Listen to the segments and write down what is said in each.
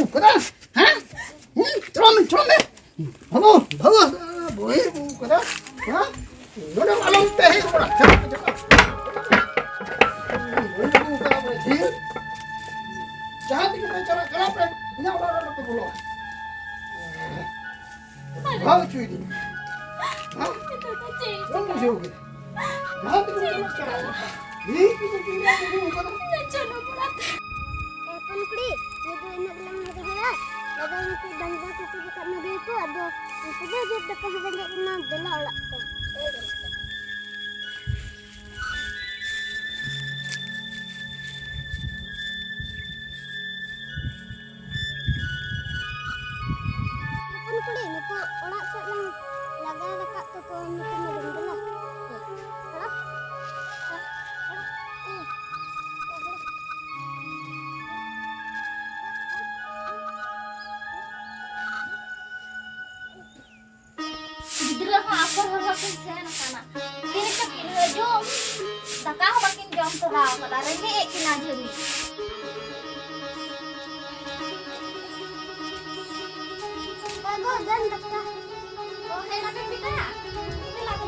kada ha trom halo bawa boy kada ha mana malam teh ora jangan kita cara apa ini orang ke bola bawa cuy ini ha kamu jauh gitu jangan kita cara ini kita tinggal dulu kada Pankri, itu enak bilang lagi bela. Lagi itu bangga kita dekat negeri itu ada itu dia dekat bangga kena bela lah. Pankri ni po orang sedang lagi dekat tu po ni kena bela. Gidra ha apar harapan sen kana kini ka kini jom taka makin jom teraw kada rege kina jemi Bago dan dekat. oh hai na pita ini lagu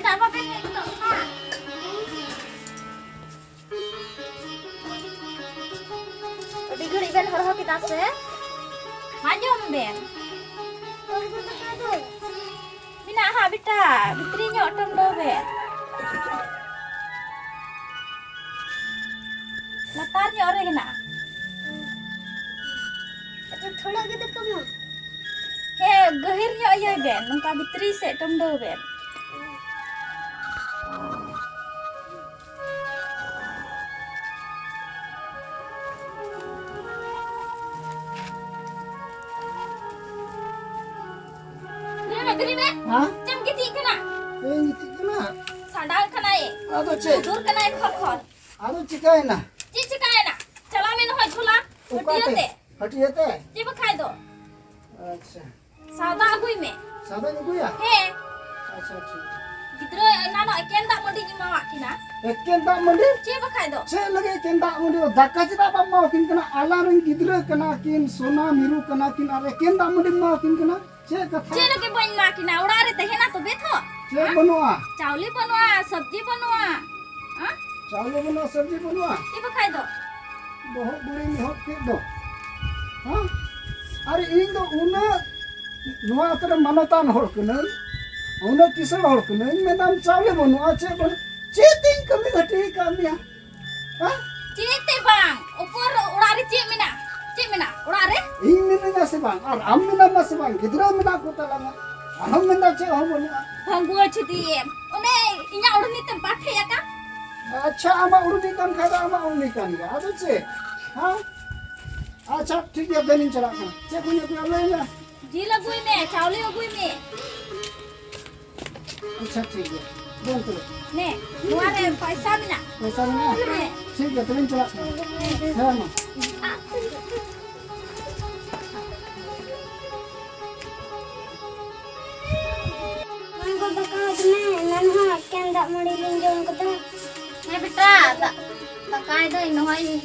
tidak apa-apa itu Kak. Di guri ben haro kita se. Maju ben. Bina ha bita, bitri nya otom do ben. Latarnya ore gina. Itu थोड़ा gitu kamu. He gahirnya ayah ben, nungka bitri se tom do ben. Gini be, ha jam giti kena, ini kena sandal kena ye, ado che dur kena ye khor. ado chikai na Cici kaya na, chala min hoy chula, hatiyote, hatiate ci bakai do, अच्छा sauda agui me, सादा नुगु या he, अच्छा ठीक gidra nano eken dak mandi ni mawa kina, एकेन दा Monday ci bakai do, से लगे एकेन दा मंडे दाका चिता बा मावकिन कना आलारन गिद्र कना किन सोना मिरु कना किन आरे एकेन दा मंडे मावकिन कना से कथा ci lagi boin ma kina, urare te hena to betho, से बनवा चावली बनवा, सब्जी बनवा, हाँ, चावल बनवा सब्जी बनवा ci bakai do, बहुत बड़ी मेहनत के दो हां अरे इन दो उना नुआ तर मानतान होर कनन उना किसन होर कनन मेदाम चावल बनवा चे बन चे तीन कमी घटी कामिया हां ci te bang, upor urare ci mina, urare, इन मिना से बांग और हम मिना मा से बांग गिद्रा मिना को तलांगा हम मिना चे हम बनवा bangguo cuti, one inya urni te pakai ya kan? अच्छा आमा उड़ी कान खादा आमा उड़ी कान या आदो चे हां अच्छा ठीक है बेनिन चला खाना चे कोने पे ले या जी लगुई में, चावली लगुई में, अच्छा ठीक है बोल तो ने, nuare पैसा mina, पैसा नहीं ne, ठीक है बेनिन चला हां मां Mangga bakal kena nan ha kan dak mari linjong kata. ne beta, tak kai doi, nohoi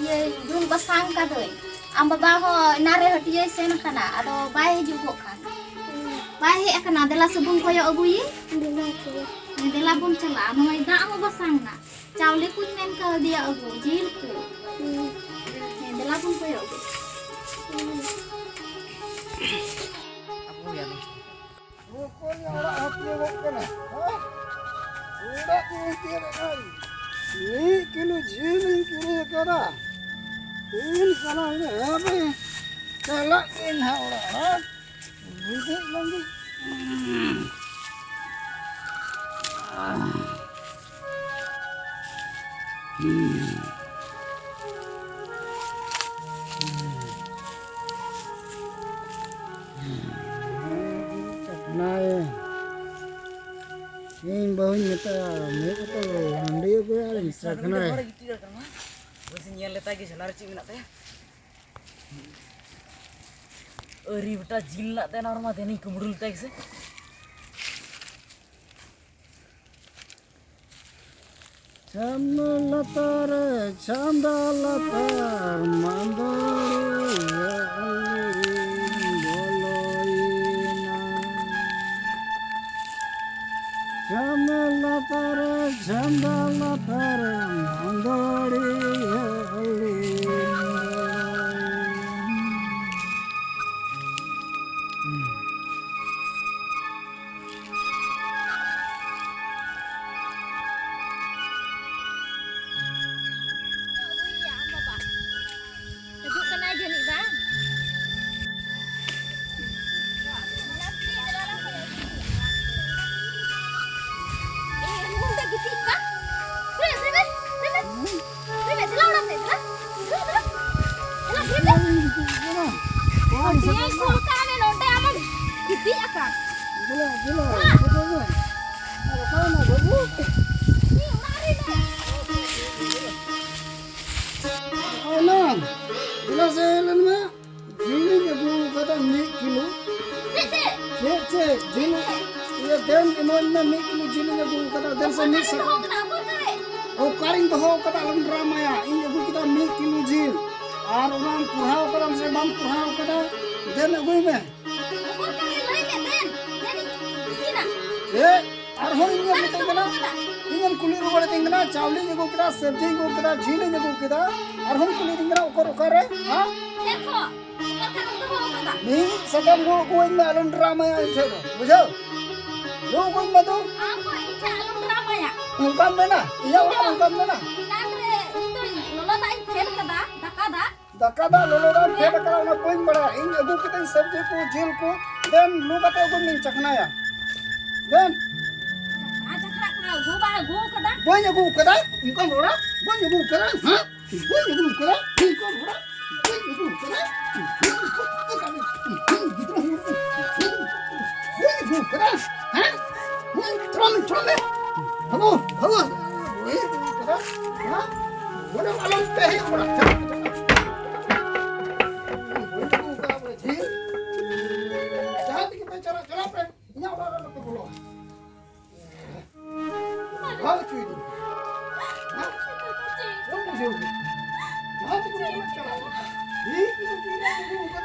dung basang ka doi, am baba ho nare hatiye sen kana, ado bai jugo kan, bai he kana dela subung koyo agui, Bila tu. ne dela bun chala, nohoi da am basang na, चावले कुछ men ka dia agu, jil ku, ne dela bun koyo agu. Aku ya nih. Pokoknya orang hati orang kena. Hah? Udah kira kali. Ini kilo jilin kira kira. Ini salah ini apa? Salah ini orang. Ini lagi. Này ini baunya kita mereka tuh handi gue ada misal kena Terus nyel letak ge salar cik menak teh. Eri beta jilak teh norma teh ni kumurul teh se. Chamalatar chandalatar mandori boloina. Chamalatar chandalatar mandori Tunjukkan aja nih bang. Gila, betul. Ada kau nak babu? Oh nang, gila selan mah. Jili je bu kata 1 kilo. Cek, jili. Ya dan emon na 1 kilo jili je bu kata dan se mix. Oh karing to ho kata alam drama ya. Ini bu kita 1 kilo jil. Ar orang kurau kata se bam kurau kata dan gue meh. Ar ho ini kita kena. Ini kulit rupa tinggal, cawli jago kita, sabji jago kita, jili jago kita. Ar ho kulit tinggal ukar ha? Ni sekam gue ini alun drama ya itu, bujau. Lo gue ini tu, ungkap mana? Iya ungkap mana? Dakada lolo dan kita kalau nak poin bera, ini jago kita sabji ko, jil ko, dan lu kata gue mincakna ya, dan banyak gue kada, ungkap bera, banyak gue kada, ha? Banyak gue kada, ungkap bera, banyak gue kada. Trome. Bagus. Udah malam teh udah. Jangan kita cara apa? Ini orang ke pulau. How cuy itu? Hah? Kamu sih? Jangan kita cara. Ih, itu bukan.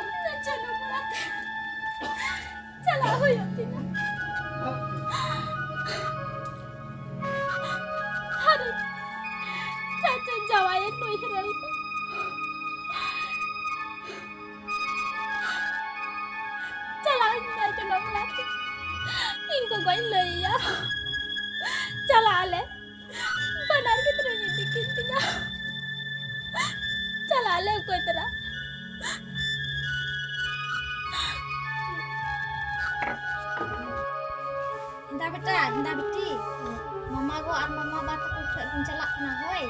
Hinda beti. Mama go ar mama bata ko pun celak na hoy.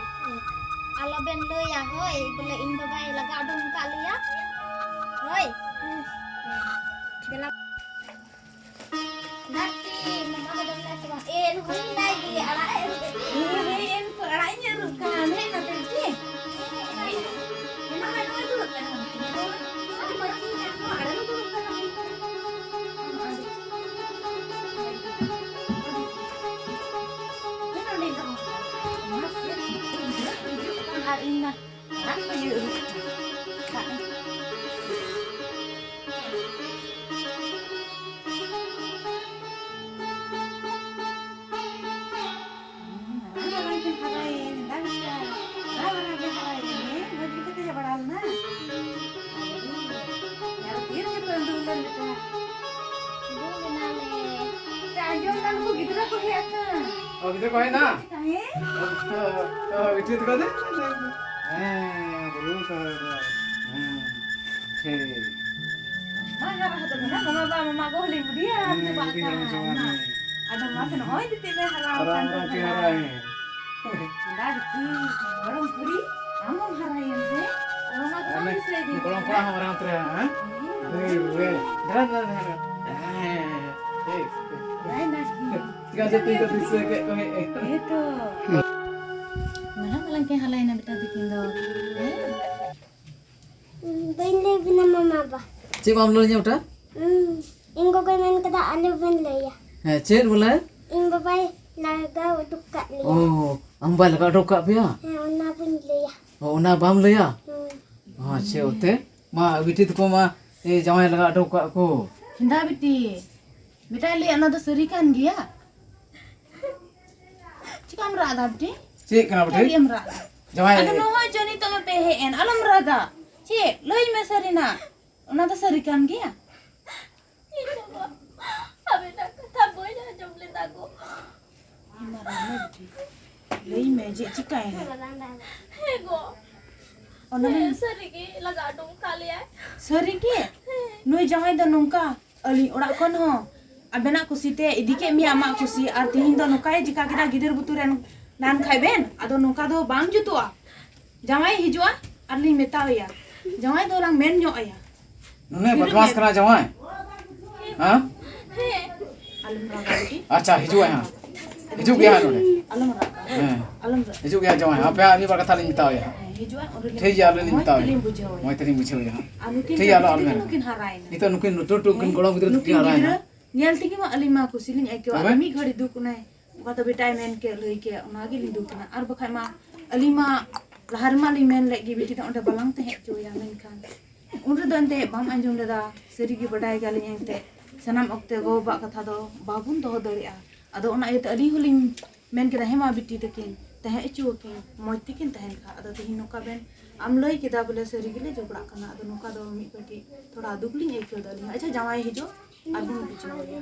Alo ben le ya hoy, bele in babai laga dum ka liya. Hoy. Bela Nati mama go dum la sa en hoy nai di ala en ko ala nya ru kan he na beti. Mama no du ka. Ai ma chi na ko ala du ka. Inna, apa yuk? Oh, gitu kau na? Oh, itu kau deh? Belum kau. Hei. Mama go holi budia coba ada masa no di tebe harapan ada di orang puri among harayan deh orang apa bisa di Kalau kau orang tua, ha? Dan. Hei. ya nasi Tiga jatuh bisa kayak kau. itu Mana Palang kayak halain na beta bikin do. Benda bina mama ba. Cik mamlo nya udah? Inggo ko main kada ane benda ya. Cik boleh? Inggo bay laga duka liya. Oh, ambal ka doka pia. Ona pun liya. Oh, una bam le ya. Cik ote. Ma biti tu ko ma jawai laga doka ko. Hinda biti. Beta lihat na to serikan dia. Cikam rada biti. Cik kenapa Kali tadi? am rada. Jawai. Ada noha Johnny to me pehen. Alam rada. Cik, loi me sarina. Ona to serikan dia. Lei me je cikai hai. Ona me sarigi. Noi jangai da nongka. Ali orak kon ho. Abena kusite idike mi ama kusi ar tihin do nokai jika kita gider buturen nan khaiben ado nongka do bang jutua. Jangai hijua arli metau ya. Jangai do orang men nyok ya. Nune badmas kena jawai. Hah? Alam raga biti. Acha hijau ya. Hijau gaya nune. Alam raga. Alam raga. Hijau gaya jawai. Apa ni berkata ni tahu ya. Hijua orang ठीक है आलू नहीं ताऊ lim bujau. मैं तेरी मुझे हो यहाँ Anukin ठीक है आलू आलू nukin harai na. itu nukin nutur kan kalau betul tuh Nukin arah gidra ya nyal tiki ma alima ku siling ekyo Apa? alimi ghadi duk nai kata betai men ke loi ke onagi linduk na ar bakai ma alima lahar ma limen legi biti ta onda balang te hekjo ya men kan unre dante bam anjum dada seri gi badai gali ente sanam okte go ba katha do babun do daria ado ona ayat ali hulim men ke hema biti takin teh echu ke moi tikin tahen ka ado tihin noka ben am loi kita bole seri gile jogड़ा kana ado noka do mi kati thoda dukling ekyo dali acha jawai hijo abun bicho ya